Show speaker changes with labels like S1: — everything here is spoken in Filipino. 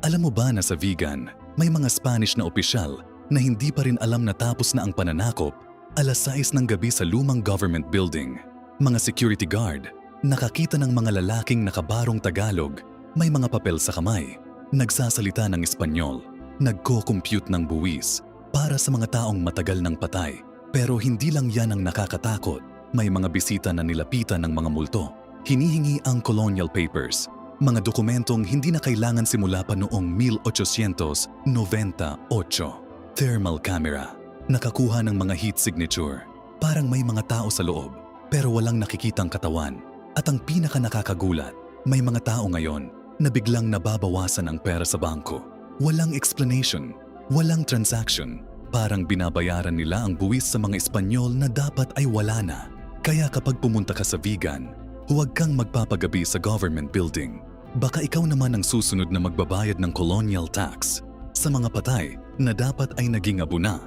S1: Alam mo ba na sa Vigan, may mga Spanish na opisyal na hindi pa rin alam na tapos na ang pananakop, 6:00 ng gabi sa lumang government building. Mga security guard, nakakita ng mga lalaking nakabarong Tagalog, may mga papel sa kamay, nagsasalita ng Espanyol, nagko-compute ng buwis para sa mga taong matagal ng patay. Pero hindi lang yan ang nakakatakot, may mga bisita na nilapitan ng mga multo. Hinihingi ang colonial papers, mga dokumentong hindi na kailangan simula pa noong 1898. Thermal camera, nakakuha ng mga heat signature. Parang may mga tao sa loob, pero walang nakikitang katawan. At ang pinaka nakakagulat, may mga tao ngayon na biglang nababawasan ang pera sa bangko. Walang explanation, walang transaction. Parang binabayaran nila ang buwis sa mga Espanyol na dapat ay wala na. Kaya kapag pumunta ka sa Vigan, huwag kang magpapagabi sa government building. Baka ikaw naman ang susunod na magbabayad ng colonial tax sa mga patay na dapat ay naging abuna.